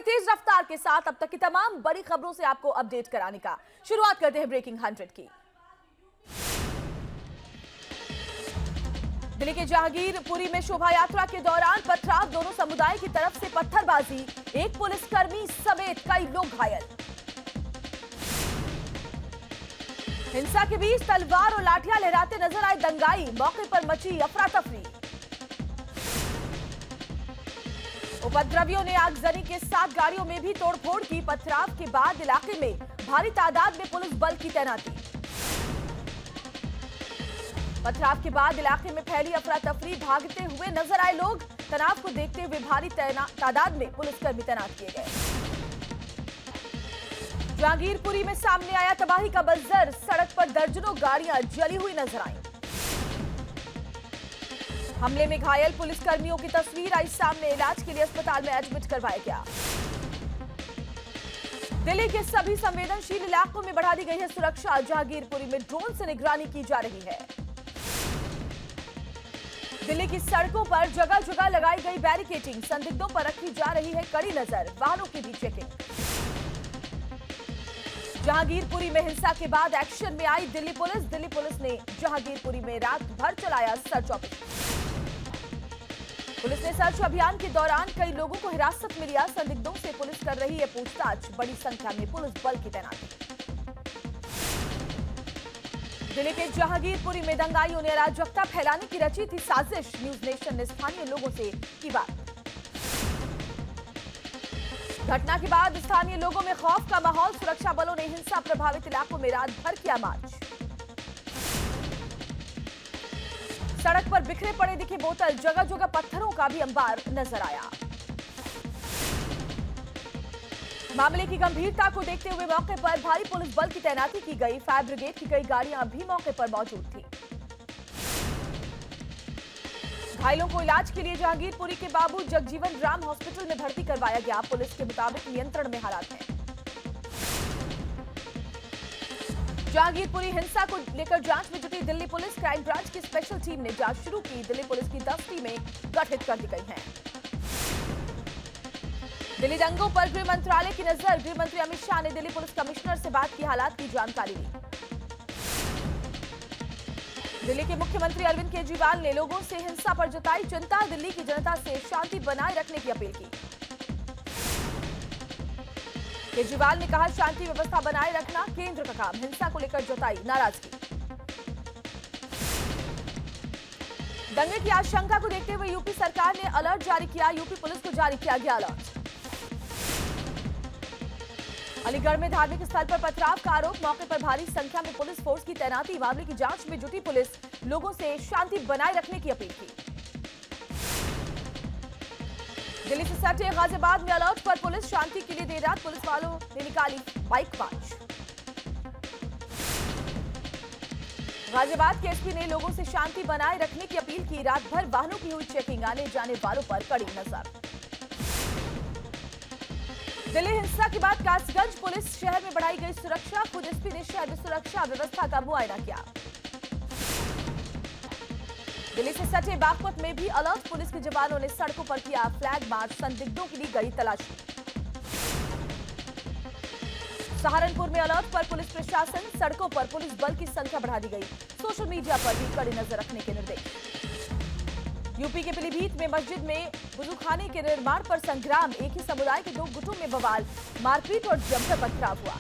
तेज रफ्तार के साथ अब तक की तमाम बड़ी खबरों से आपको अपडेट कराने का शुरुआत करते हैं ब्रेकिंग 100 की। दिल्ली के जहांगीरपुरी में शोभा यात्रा के दौरान पथराव, दोनों समुदाय की तरफ से पत्थरबाजी, एक पुलिसकर्मी समेत कई लोग घायल। हिंसा के बीच तलवार और लाठियां लहराते नजर आए दंगाई, मौके पर मची अफरा तफरी। उपद्रवियों ने आगजनी के साथ गाड़ियों में भी तोड़फोड़ की। पथराव के बाद इलाके में भारी तादाद में पुलिस बल की तैनाती। पथराव के बाद इलाके में फैली अफरा तफरी, भागते हुए नजर आए लोग। तनाव को देखते हुए भारी तादाद में पुलिसकर्मी तैनात किए गए। जहांगीरपुरी में सामने आया तबाही का मंजर, सड़क पर दर्जनों गाड़ियां जली हुई नजर आईं। हमले में घायल पुलिसकर्मियों की तस्वीर आई सामने, इलाज के लिए अस्पताल में एडमिट करवाया गया। दिल्ली के सभी संवेदनशील इलाकों में बढ़ा दी गई है सुरक्षा। जहांगीरपुरी में ड्रोन से निगरानी की जा रही है। दिल्ली की सड़कों पर जगह जगह लगाई गई बैरिकेडिंग, संदिग्धों पर रखी जा रही है कड़ी नजर, वाहनों की भी चेकिंग। जहांगीरपुरी में हिंसा के बाद एक्शन में आई दिल्ली पुलिस ने जहांगीरपुरी में रात भर चलाया सर्च ऑपरेशन। पुलिस ने सर्च अभियान के दौरान कई लोगों को हिरासत में लिया। संदिग्धों से पुलिस कर रही है पूछताछ, बड़ी संख्या में पुलिस बल की तैनाती। दिल्ली के जहांगीरपुरी में दंगाइयों ने अराजकता फैलाने की रची थी साजिश। न्यूज नेशन ने स्थानीय लोगों से की बात। घटना के बाद स्थानीय लोगों में खौफ का माहौल, सुरक्षा बलों ने हिंसा प्रभावित इलाकों में रात भर किया मार्च। सड़क पर बिखरे पड़े दिखे बोतल, जगह जगह पत्थरों का भी अंबार नजर आया। मामले की गंभीरता को देखते हुए मौके पर भारी पुलिस बल की तैनाती की गई। फायर ब्रिगेड की कई गाड़ियां भी मौके पर मौजूद थी। घायलों को इलाज के लिए जहांगीरपुरी के बाबू जगजीवन राम हॉस्पिटल में भर्ती करवाया गया। पुलिस के मुताबिक नियंत्रण में हालात हैं। जहांगीरपुरी हिंसा को लेकर जांच में जुटी दिल्ली पुलिस, क्राइम ब्रांच की स्पेशल टीम ने जांच शुरू की। दिल्ली पुलिस की 10 टीमें गठित कर दी गई हैं। दिल्ली दंगों पर गृह मंत्रालय की नजर, गृह मंत्री अमित शाह ने दिल्ली पुलिस कमिश्नर से बात की, हालात की जानकारी ली। दिल्ली के मुख्यमंत्री अरविंद केजरीवाल ने लोगों से हिंसा पर जताई चिंता, दिल्ली की जनता से शांति बनाए रखने की अपील की। केजरीवाल ने कहा, शांति व्यवस्था बनाए रखना केंद्र का काम, हिंसा को लेकर जताई नाराजगी। दंगे की आशंका को देखते हुए यूपी सरकार ने अलर्ट जारी किया। यूपी पुलिस को जारी किया गया अलर्ट। अलीगढ़ में धार्मिक स्थल पर पथराव का आरोप, मौके पर भारी संख्या में पुलिस फोर्स की तैनाती। मामले की जांच में जुटी पुलिस, लोगों से शांति बनाए रखने की अपील की। दिल्ली से सटे गाजियाबाद में अलर्ट पर पुलिस, शांति के लिए देर रात पुलिस वालों ने निकाली बाइक मार्च। गाजियाबाद के एसपी ने लोगों से शांति बनाए रखने की अपील की। रात भर वाहनों की हुई चेकिंग, आने जाने वालों पर कड़ी नजर। दिल्ली हिंसा के बाद कासगंज पुलिस शहर में बढ़ाई गई सुरक्षा, खुद एसपी ने शहर में सुरक्षा व्यवस्था का मुआयना किया। दिल्ली से सटे बागपत में भी अलर्ट, पुलिस के जवानों ने सड़कों पर किया फ्लैग मार्च, संदिग्धों की ली गई तलाशी। सहारनपुर में अलर्ट पर पुलिस प्रशासन, सड़कों पर पुलिस बल की संख्या बढ़ा दी गई। सोशल मीडिया पर भी कड़ी नजर रखने के निर्देश। यूपी के पीलीभीत में मस्जिद में वुजूखाने के निर्माण पर संग्राम, एक ही समुदाय के 2 गुटों में बवाल, मारपीट और जमकर पथराव हुआ।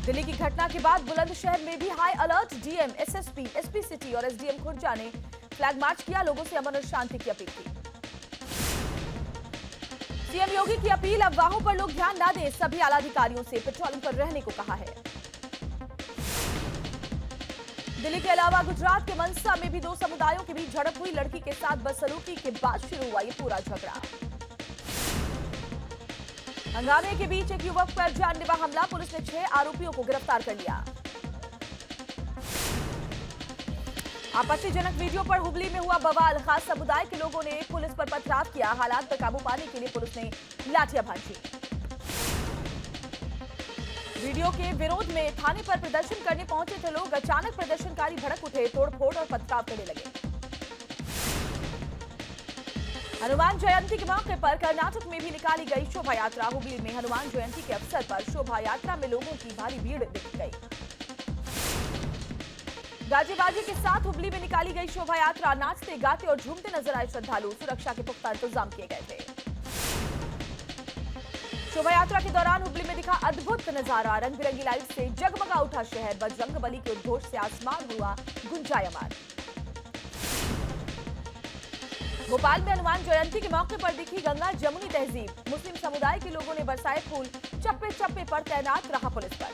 दिल्ली की घटना के बाद बुलंदशहर में भी high alert, DM, SSP, SP city और एसडीएम खुर्जा ने फ्लैग मार्च किया, लोगों से अमन और शांति की अपील की। सीएम योगी की अपील, अफवाहों पर लोग ध्यान न दें, सभी आला अधिकारियों से पेट्रोलिंग पर रहने को कहा है। दिल्ली के अलावा गुजरात के मनसा में भी 2 समुदायों के बीच झड़प हुई। लड़की के साथ बदसलूकी के बाद शुरू हुआ ये पूरा झगड़ा। हंगामे के बीच एक युवक पर जानलेवा हमला, पुलिस ने 6 आरोपियों को गिरफ्तार कर लिया। आपत्तिजनक वीडियो पर हुबली में हुआ बवाल, खास समुदाय के लोगों ने पुलिस पर पथराव किया। हालात पर काबू पाने के लिए पुलिस ने लाठियां भांजी। वीडियो के विरोध में थाने पर प्रदर्शन करने पहुंचे थे लोग, अचानक प्रदर्शनकारी भड़क उठे, तोड़फोड़ और पथराव करने लगे। हनुमान जयंती के मौके पर कर्नाटक में भी निकाली गई शोभा यात्रा। हुबली में हनुमान जयंती के अवसर पर शोभा यात्रा में लोगों की भारी भीड़ दिख गई। गाजे बाजे के साथ हुबली में निकाली गई शोभा यात्रा। नाचते गाते और झूमते नजर आए श्रद्धालु। सुरक्षा के पुख्ता इंतजाम किए गए थे। शोभा यात्रा के दौरान हुबली में दिखा अद्भुत नजारा। रंग बिरंगी लाइट से जगमगा उठा शहर। बजरंगबली के उद्घोष से आसमान हुआ गुंजायमान। भोपाल में हनुमान जयंती के मौके पर दिखी गंगा जमुनी तहजीब। मुस्लिम समुदाय के लोगों ने बरसाए फूल। चप्पे चप्पे पर तैनात रहा पुलिस बल।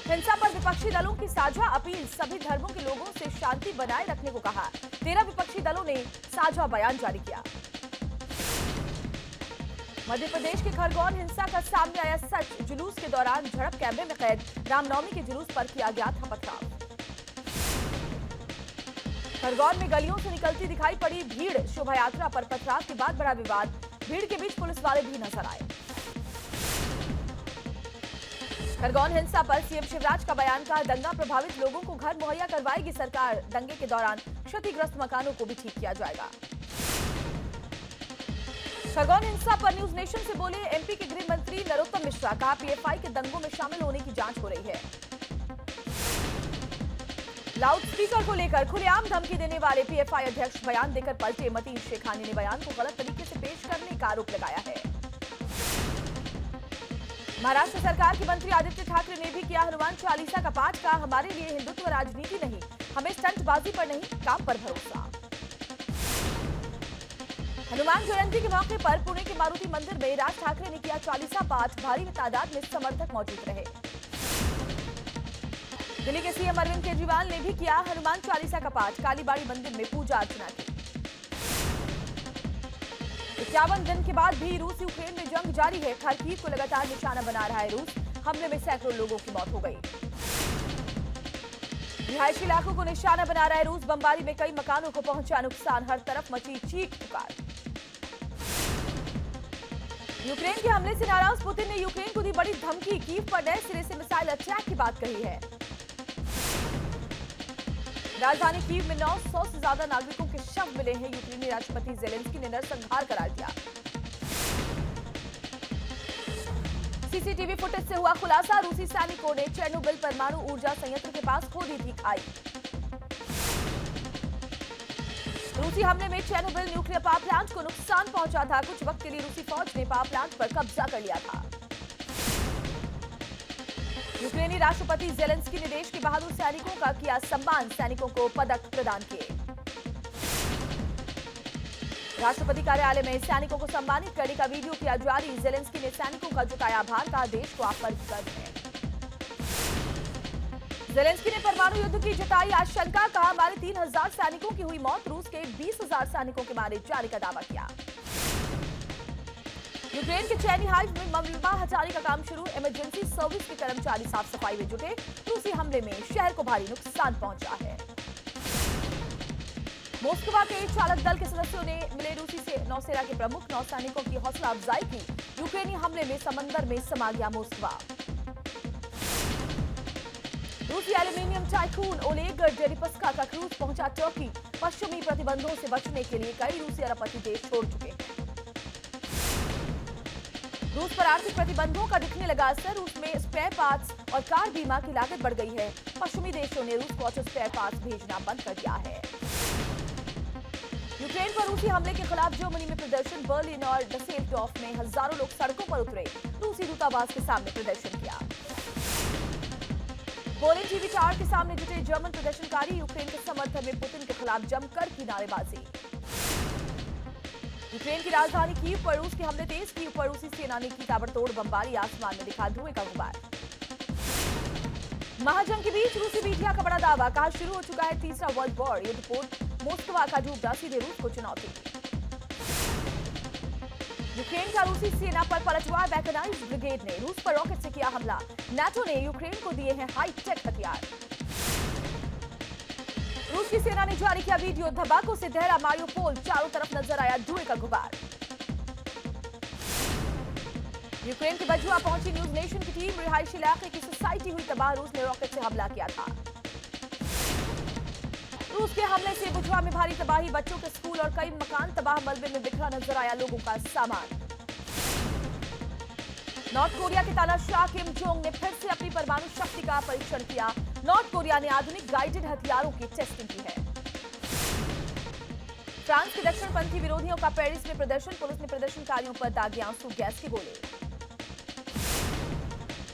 हिंसा पर विपक्षी दलों की साझा अपील। सभी धर्मों के लोगों से शांति बनाए रखने को कहा। 13 विपक्षी दलों ने साझा बयान जारी किया। मध्य प्रदेश के खरगोन हिंसा का सामने आया सच। जुलूस के दौरान झड़प कैमरे में कैद। रामनवमी के जुलूस पर किया गया था पथराव। खरगोन में गलियों से निकलती दिखाई पड़ी भीड़। शोभा यात्रा पर पथराव के बाद बड़ा विवाद। भीड़ के बीच पुलिस वाले भी नजर आए। खरगोन हिंसा पर सीएम शिवराज का बयान। कहा, दंगा प्रभावित लोगों को घर मुहैया करवाएगी सरकार। दंगे के दौरान क्षतिग्रस्त मकानों को भी ठीक किया जाएगा। खरगोन हिंसा पर न्यूज नेशन से बोले एमपी के गृह मंत्री नरोत्तम मिश्रा। कहा, पीएफआई के दंगों में शामिल होने की जांच हो रही है। लाउड स्पीकर को लेकर खुलेआम धमकी देने वाले पीएफआई अध्यक्ष बयान देकर पलटे। मतीन शेखानी ने बयान को गलत तरीके से पेश करने का आरोप लगाया है। महाराष्ट्र सरकार के मंत्री आदित्य ठाकरे ने भी किया हनुमान चालीसा का पाठ। का हमारे लिए हिंदुत्व राजनीति नहीं, हमें स्टंटबाजी पर नहीं, काम पर भरोसा। हनुमान जयंती के मौके पर पुणे के मारुति मंदिर में राज ठाकरे ने किया चालीसा पाठ। भारी तादाद में समर्थक मौजूद रहे। दिल्ली के सीएम अरविंद केजरीवाल ने भी किया हनुमान चालीसा का पाठ। कालीबाड़ी मंदिर में पूजा अर्चना की। 51 दिन के बाद भी रूस यूक्रेन में जंग जारी है। खार्किव को लगातार निशाना बना रहा है रूस। हमले में सैकड़ों लोगों की मौत हो गई। रिहायशी इलाकों को निशाना बना रहा है रूस। बमबारी में कई मकानों को पहुंचा नुकसान। हर तरफ मची चीख पुकार। यूक्रेन के हमले से नाराज पुतिन ने यूक्रेन को दी बड़ी धमकी। कीव पर नए सिरे से मिसाइल अटैक की बात कही है। राजधानी कीव में 900 से ज्यादा नागरिकों के शव मिले हैं। यूक्रेनी राष्ट्रपति जेलेंस्की ने नरसंहार करार दिया। सीसीटीवी फुटेज से हुआ खुलासा। रूसी सैनिकों ने चेर्नोबिल परमाणु ऊर्जा संयंत्र के पास खो दी थी खाई। रूसी हमले में चेर्नोबिल न्यूक्लियर पावर प्लांट को नुकसान पहुंचा था। कुछ वक्त के लिए रूसी फौज ने पावर प्लांट पर कब्जा कर लिया था। यूक्रेनी राष्ट्रपति जेलेंस्की ने देश के बहादुर सैनिकों का किया सम्मान। सैनिकों को पदक प्रदान किए। राष्ट्रपति कार्यालय में सैनिकों को सम्मानित करने का वीडियो किया जारी। जेलेंस्की ने सैनिकों का जताया आभार। कहा, देश को आप पर गर्व है। जेलेंस्की ने परमाणु युद्ध की जताई आशंका। कहा, हमारे 3000 सैनिकों की हुई मौत। रूस के 20,000 सैनिकों के मारे जाने का दावा किया। यूक्रेन के चैनी हाइव में मलबा हटाने का काम शुरू। इमरजेंसी सर्विस के कर्मचारी साफ सफाई में जुटे। रूसी हमले में शहर को भारी नुकसान पहुंचा है। मोस्कवा के चालक दल के सदस्यों ने मिले रूसी से नौसेना के प्रमुख। नौसैनिकों की हौसला अफजाई की। यूक्रेनी हमले में समंदर में समा गया मोस्कवा। रूसी एल्यूमिनियम टाइकून ओलेग डेरिपस्का का क्रूज पहुंचा टर्की। पश्चिमी प्रतिबंधों से बचने के लिए कई रूसी अरबपति देश छोड़ चुके हैं। रूस पर आर्थिक प्रतिबंधों का दिखने लगा असर। रूस में स्पेयर पार्ट्स और कार बीमा की लागत बढ़ गई है। पश्चिमी देशों ने रूस को ऑटो स्पेयर पार्ट्स भेजना बंद कर दिया है। यूक्रेन पर रूसी हमले के खिलाफ जर्मनी में प्रदर्शन। बर्लिन और डसेल्डोर्फ में हजारों लोग सड़कों पर उतरे। रूसी दूतावास के सामने प्रदर्शन किया। पोलैंड टीवी टावर के सामने जुटे जर्मन प्रदर्शनकारी। यूक्रेन के समर्थन में पुतिन के खिलाफ जमकर की नारेबाजी। यूक्रेन की राजधानी कीव पर रूस के हमले तेज। कीव पर रूसी सेना ने की ताबड़तोड़ बमबारी। आसमान में दिखा धुएं का गुबार। महाजंग के बीच रूसी मीडिया का बड़ा दावा। कहा, शुरू हो चुका है तीसरा वर्ल्ड वॉर। युद्ध पोत मोस्कवा का डूबना सीधे रूस को चुनौती। यूक्रेन का रूसी सेना पर पलटवार। मैकेनाइज्ड ब्रिगेड ने रूस पर रॉकेट से किया हमला। नाटो ने यूक्रेन को दिए हैं हाईटेक हथियार। रूस की सेना ने जारी किया वीडियो। धमाकों से दहरा मारियोपोल। चारों तरफ नजर आया धुएं का गुबार। यूक्रेन के बजुआ पहुंची न्यूज नेशन की टीम। रिहायशी इलाके की सोसाइटी हुई तबाह। रूस ने रॉकेट से हमला किया था। रूस के हमले से बुझवा में भारी तबाही, बच्चों के स्कूल और कई मकान तबाह, मलबे में बिखरा नजर आया लोगों का सामान। नॉर्थ कोरिया के तानाशाह किम जोंग ने फिर से अपनी परमाणु शक्ति का परीक्षण किया। नॉर्थ कोरिया ने आधुनिक गाइडेड हथियारों की टेस्टिंग की है। फ्रांस के दक्षिणपंथी विरोधियों का पेरिस में प्रदर्शन, पुलिस ने प्रदर्शनकारियों पर दागे आंसू गैस के गोले।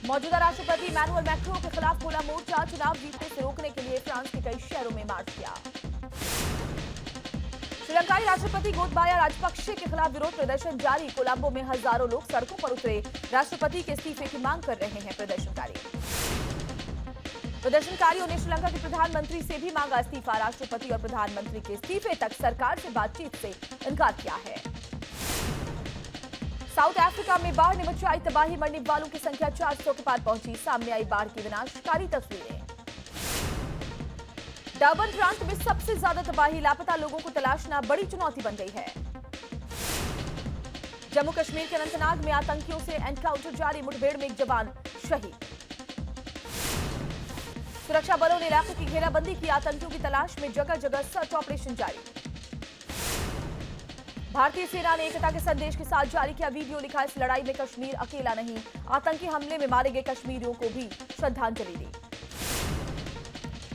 मौजूदा राष्ट्रपति इमैनुअल मैक्रों के खिलाफ खोला मोर्चा, चुनाव जीतने से रोकने के लिए फ्रांस के कई शहरों में मार्च किया। श्रीलंकाई राष्ट्रपति गोतबाया राजपक्षे के खिलाफ विरोध प्रदर्शन जारी, कोलंबो में हजारों लोग सड़कों पर उतरे, राष्ट्रपति के इस्तीफे की मांग कर रहे हैं प्रदर्शनकारियों ने श्रीलंका के प्रधानमंत्री से भी मांगा इस्तीफा, राष्ट्रपति और प्रधानमंत्री के इस्तीफे तक सरकार से बातचीत से इनकार किया है। साउथ अफ्रीका में बाढ़ ने मचाई तबाही, मरने वालों की संख्या 400 के पार पहुंची, सामने आई बाढ़ की विनाशकारी तस्वीरें। डर्बन प्रांत में सबसे ज्यादा तबाही, लापता लोगों को तलाशना बड़ी चुनौती बन गई है। जम्मू कश्मीर के अनंतनाग में आतंकियों से एनकाउंटर जारी, मुठभेड़ में एक जवान शहीद। सुरक्षा बलों ने इलाके की घेराबंदी की, आतंकियों की तलाश में जगह जगह सर्च ऑपरेशन जारी। भारतीय सेना ने एकता के संदेश के साथ जारी किया वीडियो, लिखा इस लड़ाई में कश्मीर अकेला नहीं, आतंकी हमले में मारे गए कश्मीरियों को भी श्रद्धांजलि दी।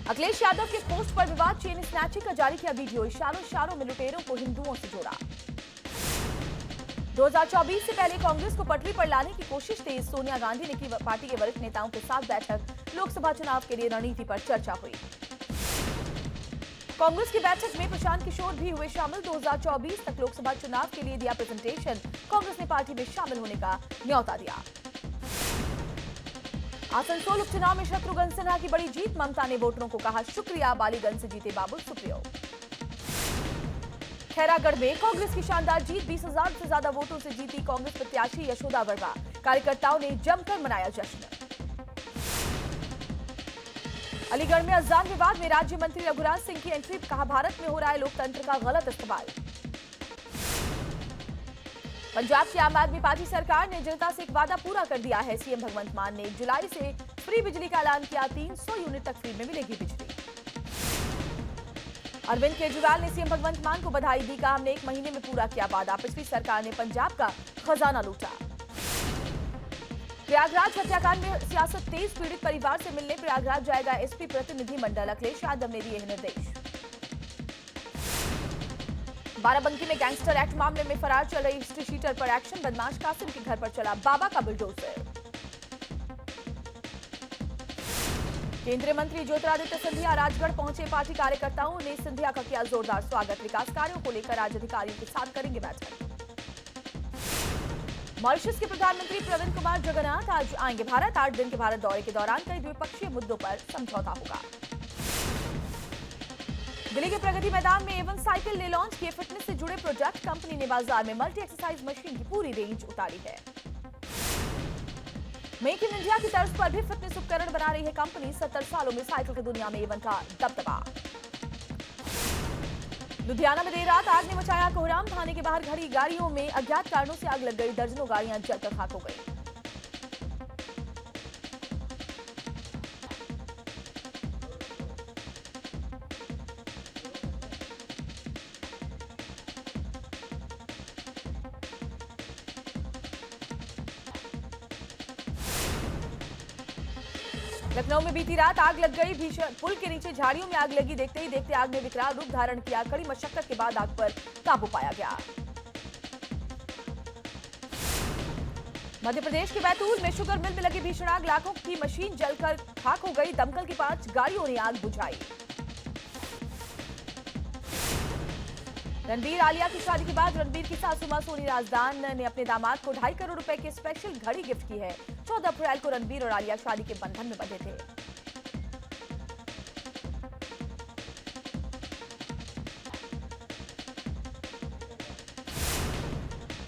अखिलेश यादव के पोस्ट पर विवाद, चेन स्नैचिंग का जारी किया वीडियो, इशारों में लुटेरों को हिंदुओं से जोड़ा। 2024 से पहले कांग्रेस को पटरी पर लाने की कोशिश तेज, सोनिया गांधी ने की पार्टी के वरिष्ठ नेताओं के साथ बैठक, लोकसभा चुनाव के लिए रणनीति पर चर्चा हुई। कांग्रेस की बैठक में प्रशांत किशोर भी हुए शामिल, 2024 तक लोकसभा चुनाव के लिए दिया प्रेजेंटेशन, कांग्रेस ने पार्टी में शामिल होने का न्यौता दिया। आसनसोल उपचुनाव में शत्रुघ्न सिन्हा की बड़ी जीत, ममता ने वोटरों को कहा शुक्रिया, बालीगंज से जीते बाबुल सुप्रियो। खैरागढ़ में कांग्रेस की शानदार जीत, 20,000 से ज्यादा वोटों से जीती कांग्रेस प्रत्याशी यशोदा वर्मा, कार्यकर्ताओं ने जमकर मनाया जश्न। अलीगढ़ में अजान विवाद में राज्य मंत्री रघुराज सिंह की एंट्री, कहा भारत में हो रहा है लोकतंत्र का गलत इस्तेमाल। पंजाब की आम आदमी पार्टी सरकार ने जनता से एक वादा पूरा कर दिया है, सीएम भगवंत मान ने 1 जुलाई से फ्री बिजली का ऐलान किया, 300 यूनिट तक फ्री में मिलेगी बिजली। अरविंद केजरीवाल ने सीएम भगवंत मान को बधाई दी, कहा हमने 1 महीने में पूरा किया वादा, पिछली सरकार ने पंजाब का खजाना लूटा। प्रयागराज हत्याकांड में सियासत तेज, पीड़ित परिवार से मिलने प्रयागराज जाएगा एसपी प्रतिनिधिमंडल, अखिलेश यादव ने दिए निर्देश। बाराबंकी में गैंगस्टर एक्ट मामले में फरार चल रही हिस्ट्री शीटर पर एक्शन, बदमाश कासिम के घर पर चला बाबा का बुलडोजर। केंद्रीय मंत्री ज्योतिरादित्य सिंधिया राजगढ़ पहुंचे, पार्टी कार्यकर्ताओं ने सिंधिया का किया जोरदार स्वागत, विकास कार्यों को लेकर आज अधिकारियों के साथ करेंगे बैठक। मॉरिशस के प्रधानमंत्री प्रविंद कुमार जगन्नाथ आज आएंगे भारत, 8 दिन के भारत दौरे के दौरान कई द्विपक्षीय मुद्दों पर समझौता होगा। दिल्ली के प्रगति मैदान में एवन साइकिल ने लॉन्च किए फिटनेस से जुड़े प्रोजेक्ट, कंपनी ने बाजार में मल्टी एक्सरसाइज मशीन की पूरी रेंज उतारी है। मेक इन इंडिया की तर्ज पर भी फिटनेस उपकरण बना रही है कंपनी, 70 सालों में साइकिल की दुनिया में एवन का दबदबा। लुधियाना में देर रात आग ने मचाया कोहराम, थाने के बाहर खड़ी गाड़ियों में अज्ञात कारणों से आग लग गई, दर्जनों गाड़ियां जलकर खाक हो गई। लखनऊ में बीती रात आग लग गई, भीषण पुल के नीचे झाड़ियों में आग लगी, देखते ही देखते आग ने विकराल रूप धारण किया, कड़ी मशक्कत के बाद आग पर काबू पाया गया। मध्य प्रदेश के बैतूल में शुगर मिल में लगी भीषण आग, लाखों की मशीन जलकर खाक हो गई, दमकल की 5 गाड़ियों ने आग बुझाई। रणबीर आलिया की शादी के बाद रणबीर की सासू मां सोनी राजदान ने अपने दामाद को 2.5 करोड़ रुपए की स्पेशल घड़ी गिफ्ट की है। 14 अप्रैल को रणबीर और आलिया शादी के बंधन में बंधे थे।